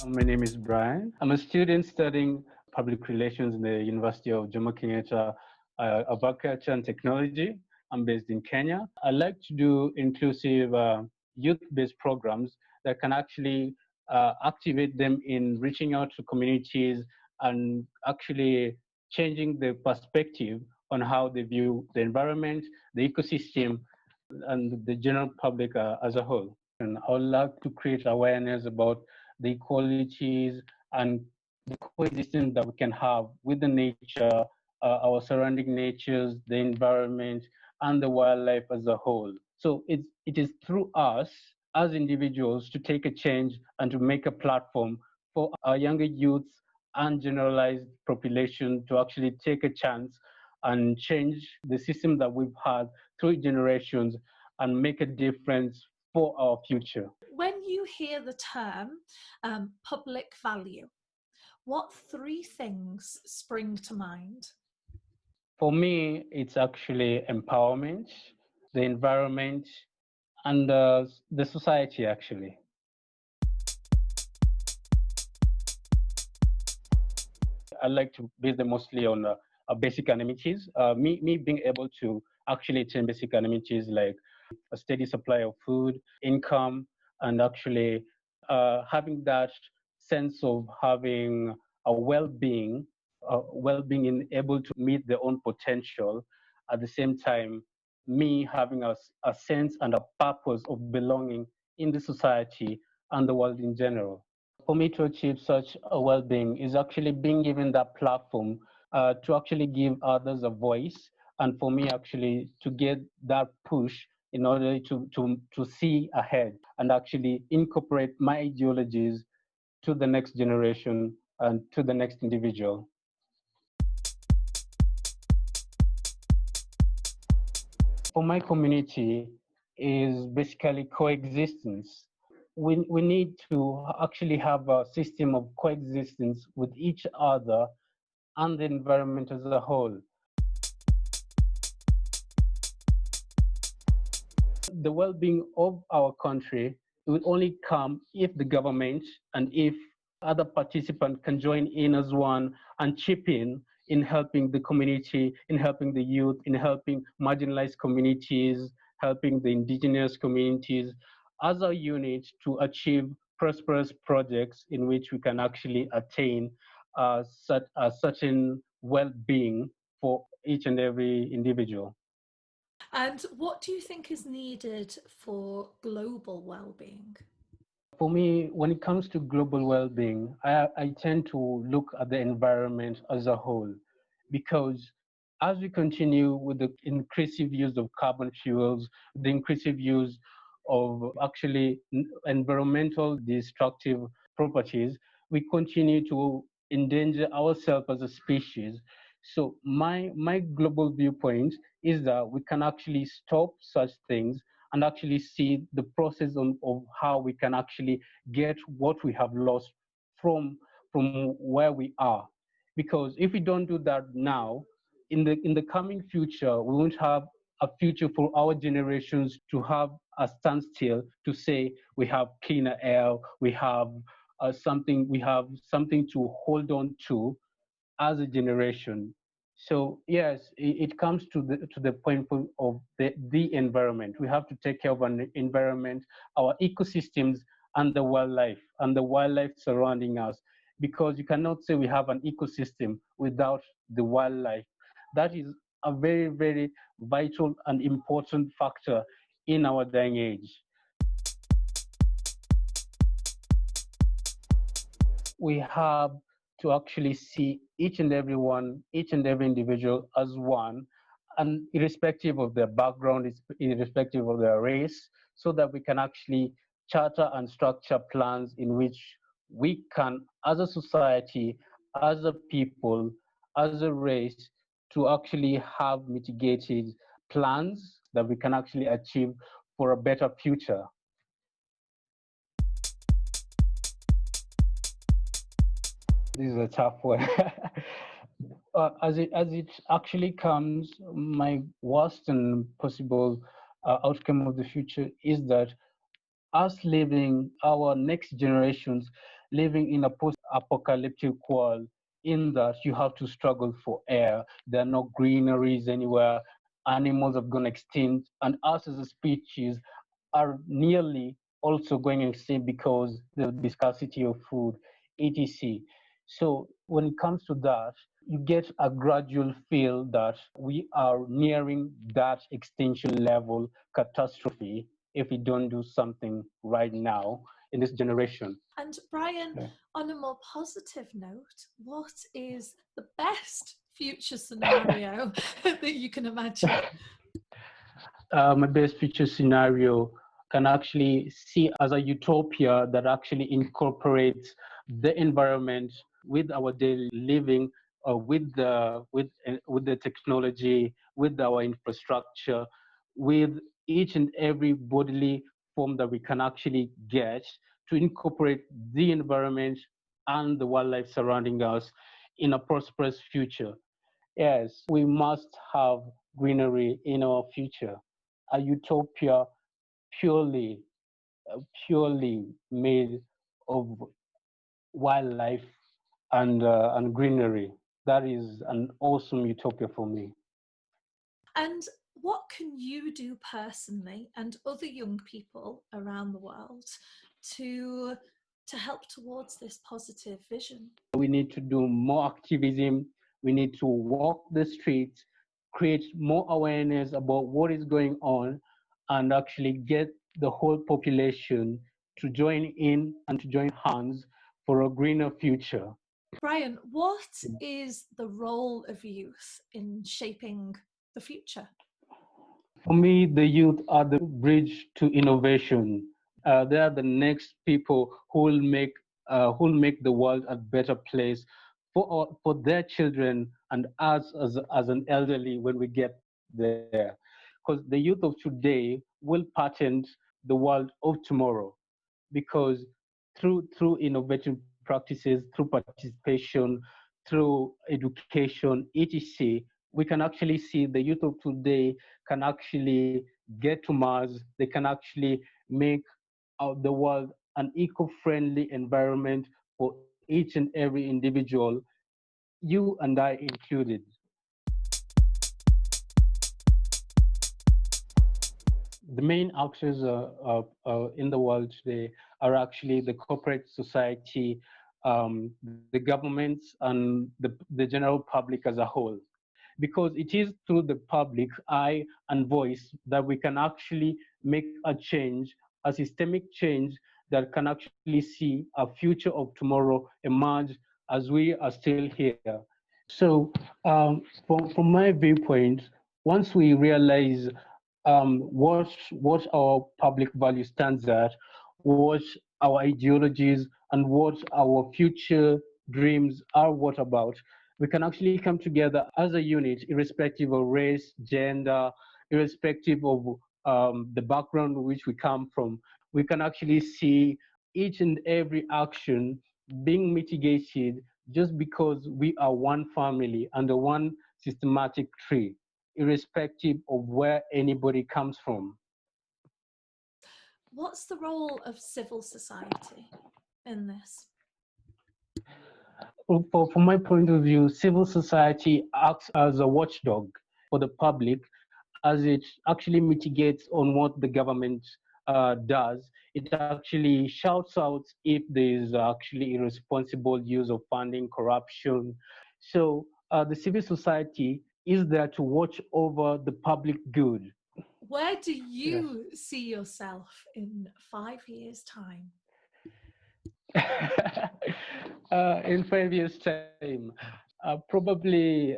My name is Brian. I'm a student studying public relations in the University of Jomo Kenyatta of Agriculture and Technology. I'm based in Kenya. I like to do inclusive youth-based programs that can actually activate them in reaching out to communities and actually changing the perspective on how they view the environment, the ecosystem, and the general public as a whole. And I would like to create awareness about the equalities and the coexistence that we can have with the nature, our surrounding natures, the environment, and the wildlife as a whole. So it is through us as individuals to take a change and to make a platform for our younger youths and generalized population to actually take a chance and change the system that we've had through generations and make a difference for our future. When you hear the term public value, what three things spring to mind? For me, it's actually empowerment, the environment, and the society actually. I like to base them mostly on basic amenities. Me being able to actually attain basic amenities like a steady supply of food, income, and actually having that sense of having a well-being in able to meet their own potential. At the same time, me having a sense and a purpose of belonging in the society and the world in general. For me to achieve such a well-being is actually being given that platform to actually give others a voice, and for me actually to get that push in order to see ahead and actually incorporate my ideologies to the next generation and to the next individual. For my community is basically coexistence. We need to actually have a system of coexistence with each other and the environment as a whole. The well-being of our country will only come if the government and if other participants can join in as one and chip in helping the community, in helping the youth, in helping marginalized communities, helping the indigenous communities as a unit to achieve prosperous projects in which we can actually attain a certain well-being for each and every individual. And what do you think is needed for global well-being? For me, when it comes to global well-being, I tend to look at the environment as a whole, because as we continue with the increasive use of carbon fuels, the increasive use of actually environmental destructive properties, we continue to endanger ourselves as a species. So my global viewpoint is that we can actually stop such things and actually see the process of how we can actually get what we have lost from where we are. Because if we don't do that now, in the coming future, we won't have a future for our generations to have a standstill to say we have cleaner air, we have something to hold on to as a generation. So yes, it comes to the point of the environment. We have to take care of an environment, our ecosystems, and the wildlife surrounding us, because you cannot say we have an ecosystem without the wildlife. That is a very, very vital and important factor in our day and age. We have to actually see each and every individual as one, and irrespective of their background, irrespective of their race, so that we can actually charter and structure plans in which we can, as a society, as a people, as a race, to actually have mitigated plans that we can actually achieve for a better future. This is a tough one. As it actually comes, my worst and possible outcome of the future is that us leaving our next generations living in a post-apocalyptic world in that you have to struggle for air. There are no greeneries anywhere. Animals have gone extinct, and us as a species are nearly also going extinct because the scarcity of food, etc. So when it comes to that, you get a gradual feel that we are nearing that extinction level catastrophe if we don't do something right now in this generation. And Brian, Yeah. on a more positive note, what is the best future scenario that you can imagine? My best future scenario can actually see as a utopia that actually incorporates the environment with our daily living, with the technology, with our infrastructure, with each and every bodily form that we can actually get to incorporate the environment and the wildlife surrounding us in a prosperous future. Yes, we must have greenery in our future, a utopia purely, purely made of wildlife and greenery. That is an awesome utopia for me. And what can you do personally and other young people around the world to to help towards this positive vision? We need to do more activism. We need to walk the streets, create more awareness about what is going on, and actually get the whole population to join in and to join hands for a greener future. Brian, what is the role of youth in shaping the future? For me, the youth are the bridge to innovation. They are the next people who will make the world a better place for their children and us as an elderly when we get there. Because the youth of today will patent the world of tomorrow. Because through innovative practices, through participation, through education, etc., we can actually see the youth of today can actually get to Mars. They can actually make the world an eco-friendly environment for each and every individual, you and I included. The main actors in the world today are actually the corporate society, the governments, and the general public as a whole. Because it is through the public eye and voice that we can actually make a change, a systemic change that can actually see a future of tomorrow emerge as we are still here. So, from my viewpoint, once we realize what our public value stands at, what our ideologies and what our future dreams are what about, we can actually come together as a unit, irrespective of race, gender, irrespective of the background which we come from. We can actually see each and every action being mitigated just because we are one family under one systematic tree, irrespective of where anybody comes from. What's the role of civil society in this? From my point of view, civil society acts as a watchdog for the public as it actually mitigates on what the government does. It actually shouts out if there is actually irresponsible use of funding, corruption. So the civil society is there to watch over the public good. Where do Yes. you see yourself in 5 years' time? In 5 years' time, probably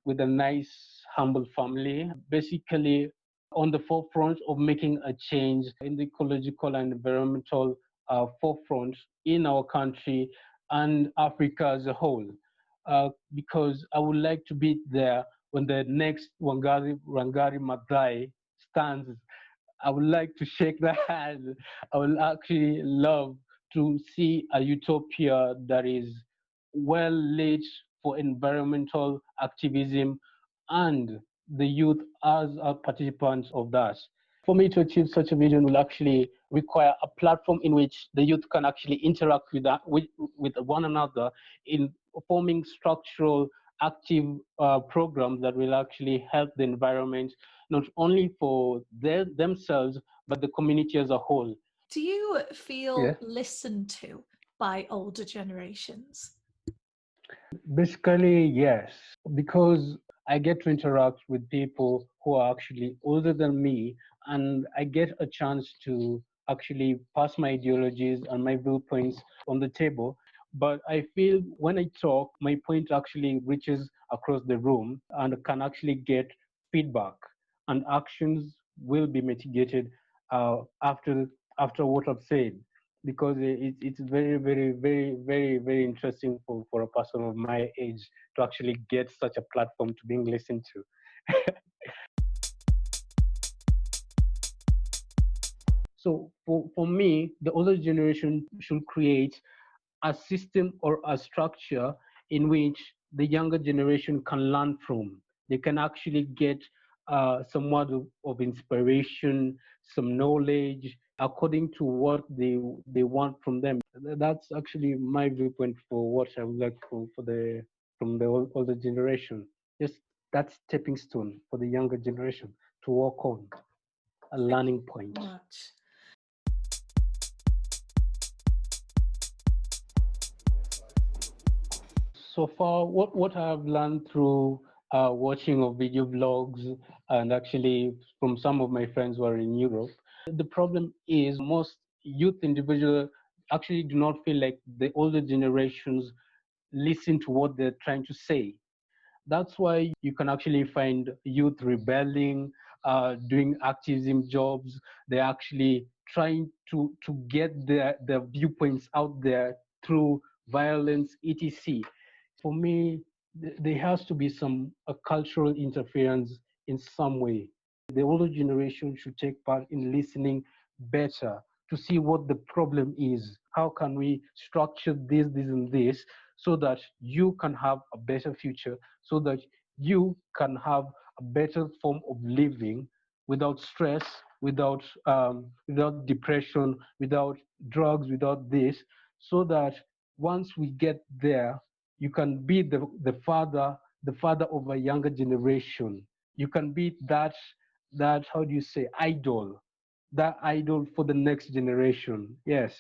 with a nice, humble family, basically on the forefront of making a change in the ecological and environmental forefront in our country and Africa as a whole. Because I would like to be there when the next Wangari Maathai stands. I would like to shake the hand. I would actually love to see a utopia that is well lit for environmental activism and the youth as a participants of that. For me to achieve such a vision will actually require a platform in which the youth can actually interact with one another in forming structural, active programs that will actually help the environment, not only for themselves, but the community as a whole. Do you Yeah. feel listened to by older generations? Basically, yes, because I get to interact with people who are actually older than me, and I get a chance to actually pass my ideologies and my viewpoints on the table. But I feel when I talk, my point actually reaches across the room and can actually get feedback, and actions will be mitigated after what I've said, because it's very, very, very, very, very interesting for a person of my age to actually get such a platform to being listened to. So for me, the older generation should create a system or a structure in which the younger generation can learn from. They can actually get somewhat of inspiration, some knowledge according to what they want from them. That's actually my viewpoint for what I would like for the from the older generation. Just that stepping stone for the younger generation to work on, a Thank learning you point. so much. So far, what I've learned through watching of video vlogs and actually from some of my friends who are in Europe, the problem is most youth individuals actually do not feel like the older generations listen to what they're trying to say. That's why you can actually find youth rebelling, doing activism jobs. They're actually trying to get their viewpoints out there through violence, etc. For me, there has to be some a cultural interference in some way. The older generation should take part in listening better to see what the problem is. How can we structure this, and this so that you can have a better future, so that you can have a better form of living without stress, without depression, without drugs, without this, so that once we get there, you can be the father of a younger generation. You can be that how do you say idol, that idol for the next generation. Yes.